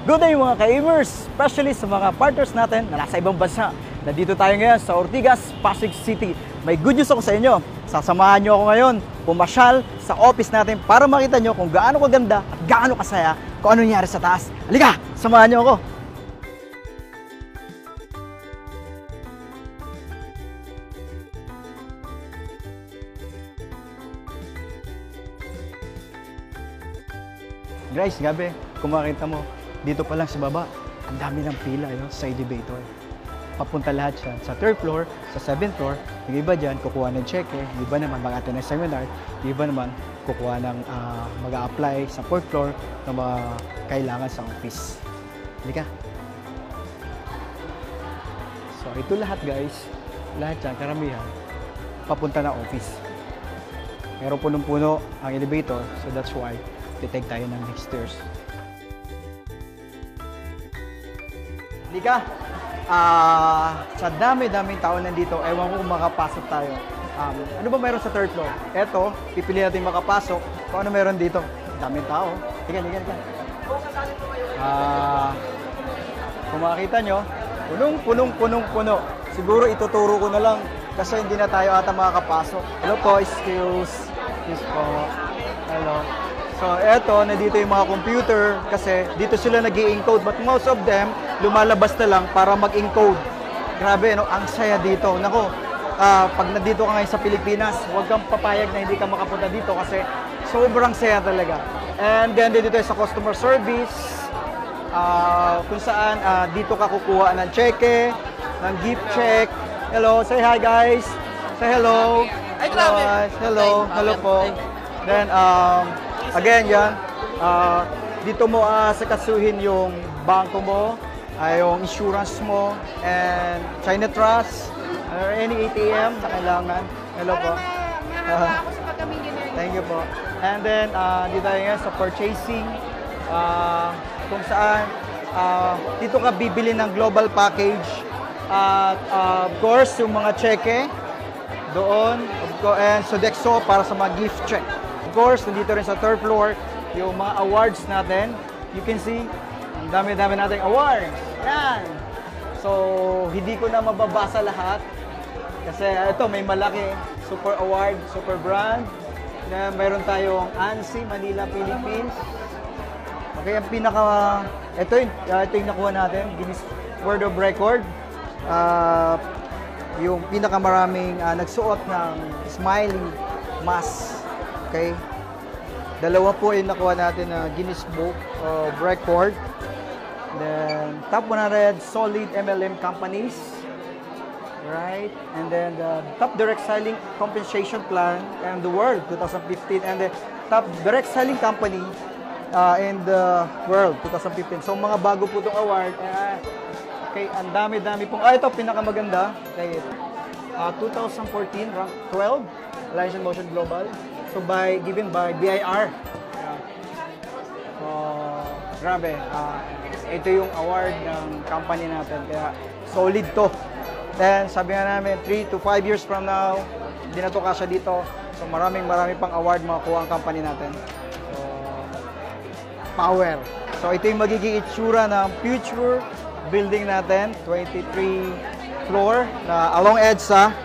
Good day mga ka-Amers, especially sa mga partners natin na nasa ibang bansa. Nandito tayo ngayon sa Ortigas, Pasig City. May good news ako sa inyo. Sasamahan nyo ako ngayon pumasyal sa office natin para makita nyo kung gaano kaganda at gaano kasaya kung ano nangyari sa taas. Halika, samahan nyo ako. Guys, gabi, kung makita mo, dito pa lang sa baba, ang dami ng pila sa elevator. Papunta lahat siya sa 3rd floor, sa 7th floor. Yung iba dyan, kukuha ng cheque. Yung iba naman, mag-attend ng seminar. Yung iba naman, kukuha ng mag-a-apply sa 4th floor ng mga kailangan sa office. Halika. So, ito lahat guys. Lahat dyan, karamihan, papunta na office. Pero punong-puno ang elevator, so that's why titake tayo ng next stairs. Halika, sa dami-daming tao nandito, ewan ko kung makapasok tayo. Ano ba mayroon sa 3rd floor? Eto, pipili natin makapasok. Kung ano mayroon dito? Daming tao. Halika. Kung makakita nyo, punong-puno. Siguro ituturo ko na lang kasi hindi na tayo ata makakapasok. Hello po, excuse po. Hello. So, eto, nandito yung mga computer kasi dito sila nag-i-encode but most of them lumalabas na lang para mag-encode. Grabe, no? Ang saya dito. Nako, pag nandito ka ngayon sa Pilipinas, huwag kang papayag na hindi ka makapunta dito kasi sobrang saya talaga. And then, dito tayo sa customer service, kung saan dito ka kukuha ng cheque, ng gift check. Hello, say hi guys. Say hello. Hello. Hello po. Then, again, yan. Dito mo sakasuhin yung bangko mo, yung insurance mo, and China Trust, or any ATM na kailangan. Hello po. Ako sa pagka-millionaire. Thank you po. And then, dito tayo ngayon sa purchasing, kung saan dito ka bibili ng global package. At of course, yung mga cheque, doon, and Sodexo para sa mga gift check. Of course, nandito rin sa 3rd floor, yung mga awards natin. You can see, ang dami-dami nating awards. Yan! So, hindi ko na mababasa lahat. Kasi ito, may malaki. Super award, super brand. Na mayroon tayong ANSI, Manila, Philippines. Okay, ang ito yung nakuha natin, Guinness World of Record. Yung pinakamaraming nagsuot ng smiling mask. Okay? Dalawa po yung nakuha natin na Guinness Book of Record. Then, top 100 solid MLM companies. Right? And then, the top direct selling compensation plan in the world, 2015. And the top direct selling company in the world, 2015. So, mga bago po itong award. Okay, ang dami-dami pong. Ito, pinakamaganda. Okay, 2014, rank 12, Alliance in Motion Global. So, given by BIR. So, grabe. Ito yung award ng company natin. Kaya, solid to. Then, sabi nga namin, 3 to 5 years from now, hindi na to kasya dito. So, marami pang award makakuha ang company natin. So, power. So, ito yung magiging itsura ng future building natin. 23 floor na along EDSA.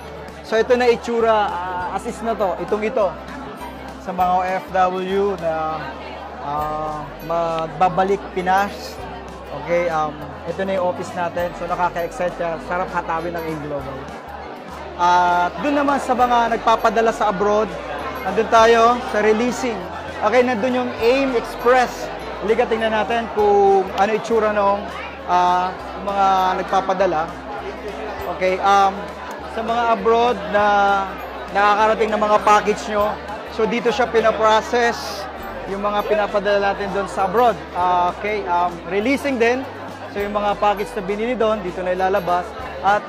So, ito na itsura. Assist na to. Ito. Sa mga OFW na magbabalik Pinas. Okay, ito na yung office natin. So, nakaka-excite siya. Sarap hatawin ng AIM Global. At doon naman sa mga nagpapadala sa abroad, nandun tayo sa releasing. Okay, nandun yung AIM Express. Halika, tingnan natin kung ano itsura nung mga nagpapadala. Okay, sa mga abroad na nakakarating ng mga package nyo, so dito siya pinaprocess yung mga pinapadala natin doon sa abroad. Okay, releasing din. So yung mga package na binili doon, dito na ilalabas. At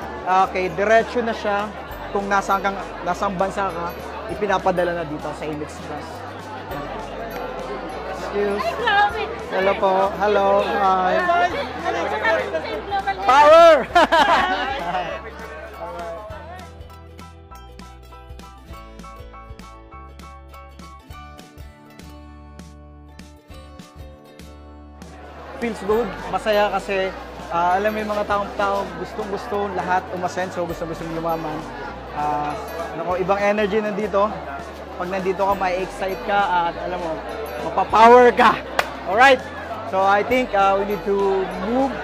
okay, diretso na siya kung nasang bansa ka, ipinapadala na dito sa AIM Express. Excuse. Hello po. Hello. Hi. Power! feels good. Masaya kasi alam mo yung mga taong gustong-gusto lahat umasenso, gustong-gustong yumaman. Ibang energy nandito. Pag nandito ka, may excite ka at alam mo, mapapower ka. Alright? So I think we need to move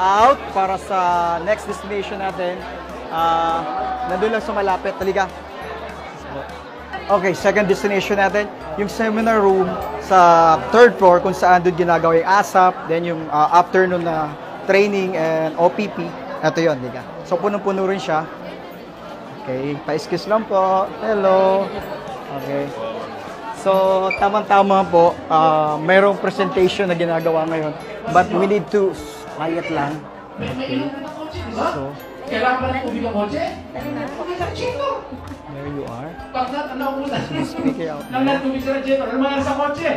out para sa next destination natin. Nandun lang sa malapit. Halika. Okay, second destination natin, yung seminar room sa third floor kung saan doon ginagawa yung ASAP, then yung afternoon na training and OPP. Ito yun, halika. So punong-puno rin siya. Okay, pa-excuse lang po. Hello. Okay. So, tamang-tama po, mayroong presentation na ginagawa ngayon. But we need to quiet lang. Okay. So, there you are. Speak out. Yeah.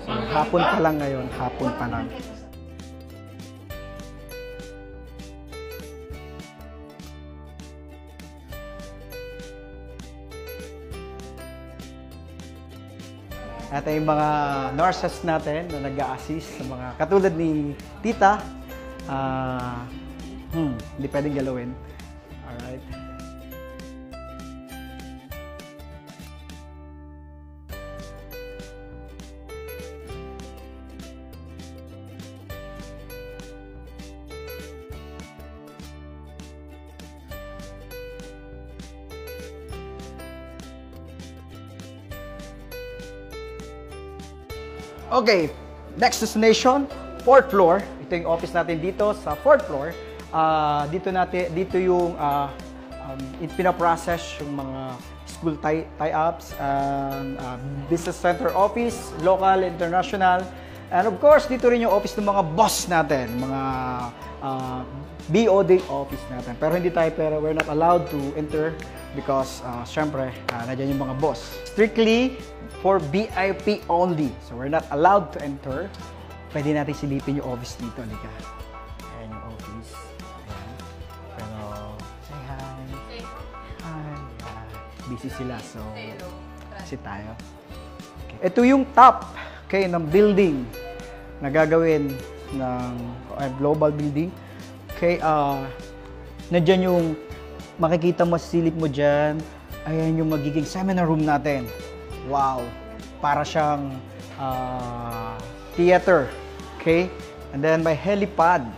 So, hapon pa lang ngayon. Hapon pa lang. At yung mga nurses natin na nag-a-assist sa mga katulad ni Tita, hindi pwedeng galawin. Alright. Okay, next destination, 4th floor. Ito yung office natin dito sa 4th floor. Dito yung pinaprocess yung mga school tie-ups, business center office, local, international. And of course, dito rin yung office ng mga boss natin, mga BOD office natin. Pero we're not allowed to enter because syempre, nandiyan yung mga boss. Strictly for VIP only. So we're not allowed to enter. Pwede natin silipin yung office dito. Halika. Ayan yung office. Ayan. Pero, say hi. Hi. Busy sila. So, sit tayo. Okay. Ito yung top ng building na gagawin ng global building. Okay, nandyan yung makikita mo, silip mo dyan. Ayan yung magiging seminar room natin. Wow! Para siyang theater. Okay? And then may helipad.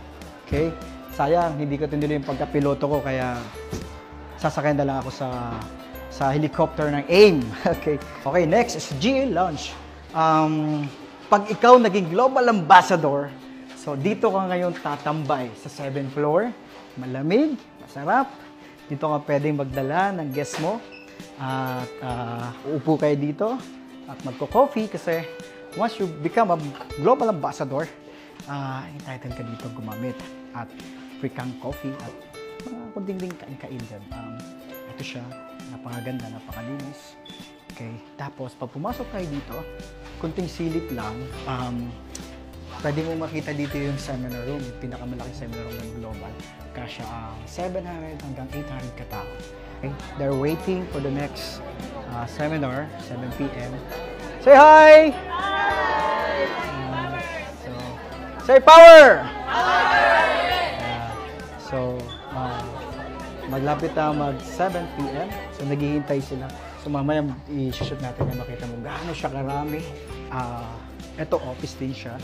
Okay? Sayang, hindi ko tinuloy yung pagkapiloto ko kaya sasakyan na lang ako sa helicopter ng AIM. Okay? Okay, next is GA Lounge. Pag ikaw naging global ambassador, so dito ka ngayon tatambay sa 7th floor. Malamig, masarap. Dito ka pwedeng magdala ng guest mo. At uupo kayo dito at magko-coffee kasi once you become a global ambassador, entitled ka dito gumamit at free kang coffee at mga kunding kain-kain dyan. Ito siya, napakaganda, napakalinis. Okay, tapos pag pumasok kayo dito, kunting silip lang, pwede mo makita dito yung seminar room, yung pinakamalaki seminar room ng global. Kasya ang 700 hanggang 800 katao. Okay? They're waiting for the next seminar, 7 p.m. Say hi! Hi! Say power! So, maglapit na mag 7 p.m. So, naghihintay sila. So, mamaya i-shoot natin na makita mo gaano siya karami. Ito, office din siya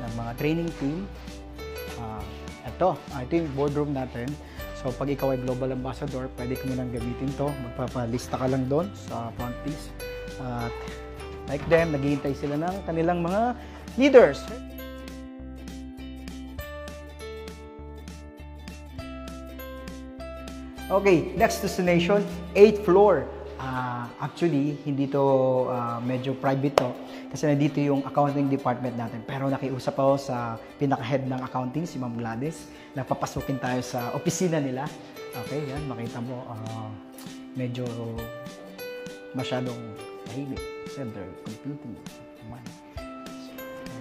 ng mga training team. Ito yung boardroom natin. So, pag ikaw ay global ambassador, pwede ko munang gamitin to. Magpapalista ka lang doon sa front piece. At like them, naghihintay sila ng kanilang mga leaders. Okay, next destination, 8th floor. Actually, hindi to medyo private to kasi nandito yung accounting department natin. Pero nakiusap ako sa pinaka-head ng accounting, si Ma'am Gladys. Napapasukin tayo sa opisina nila. Okay, yan, makita mo, medyo masyadong tahimik. Kasi they're computing.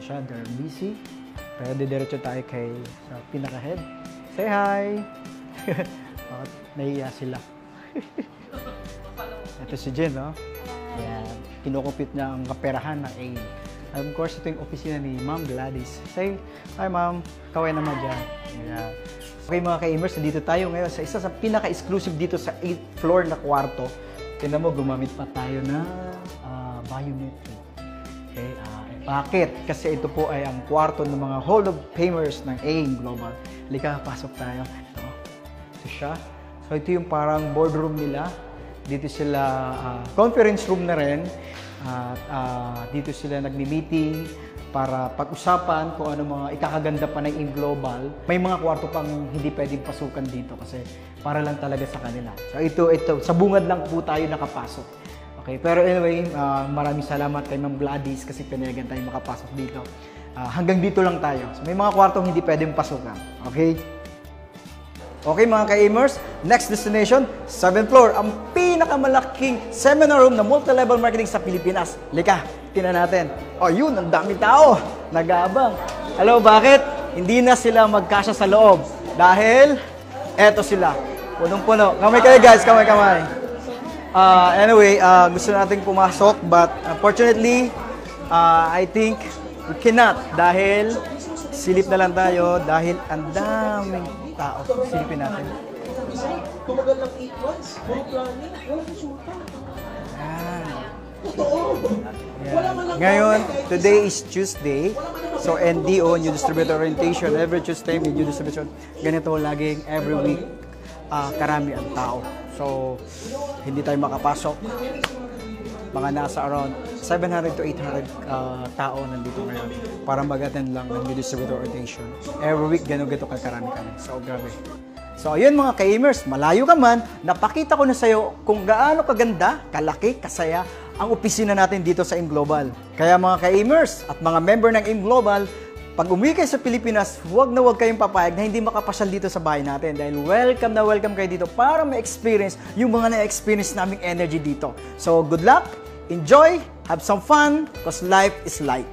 They're busy. Pero didiretso tayo kay pinaka-head. Say hi! Nahiya sila. Ito si Jen, no? Ayan. Kinukupit niya ang kaperahan ng AIM. Of course, ito yung opisina ni Ma'am Gladys. Say, hi Ma'am, kaway naman dyan. Yeah. Okay mga ka-Amers, dito tayo ngayon sa isa sa pinaka-exclusive dito sa 8th floor na kwarto. Tignan mo, gumamit pa tayo ng biometric. Okay, bakit? Kasi ito po ay ang kwarto ng mga Hall of Famers ng AIM Global. Halika, pasok tayo. Ito siya. So ito yung parang boardroom nila. Dito sila, conference room na rin. Dito sila nagmi-meeting para pag-usapan kung ano mga ikakaganda pa ng AIM Global. May mga kwarto pang hindi pwedeng pasukan dito kasi para lang talaga sa kanila. So ito, sa bungad lang po tayo nakapasok. Okay, pero anyway, maraming salamat kay Ma'am Gladys kasi pinayagan tayo makapasok dito. Hanggang dito lang tayo. So may mga kwartong hindi pwedeng pasukan. Okay? Okay mga ka-Amers, next destination, 7th floor, ang pinakamalaking seminar room na multi-level marketing sa Pilipinas. Lika, tingnan natin. Oh, yun, ang daming tao. Nag-aabang. Hello, bakit? Hindi na sila magkasya sa loob. Dahil, eto sila. Punong-puno. Kamay kayo guys, kamay-kamay. Anyway, gusto nating pumasok, but unfortunately, I think we cannot. Dahil, silip na lang tayo. Dahil ang daming tao. Silipin natin. Tumagal ng 8 months. Puro planning. Walang resulta. Ngayon, today is Tuesday. So, NDO, New Distributor Orientation. Every Tuesday, may New Distribution. Ganito laging every week. Karami ang tao. So, hindi tayo makapasok. Mga nasa around 700 to 800 tao nandito ngayon para mag-attend lang ng New Distributor Orientation. Every week, gano'n-gato kakarami kami. So, grabe. So, ayun mga ka-Amers, malayo ka man, napakita ko na sa'yo kung gaano kaganda, kalaki, kasaya ang opisina natin dito sa AIM Global. Kaya mga ka-Amers at mga member ng AIM Global, pag umuwi kayo sa Pilipinas, huwag na huwag kayong papayag na hindi makapasyal dito sa bahay natin dahil welcome na welcome kayo dito para ma-experience yung mga na-experience naming energy dito. So, good luck, enjoy, have some fun, because life is light.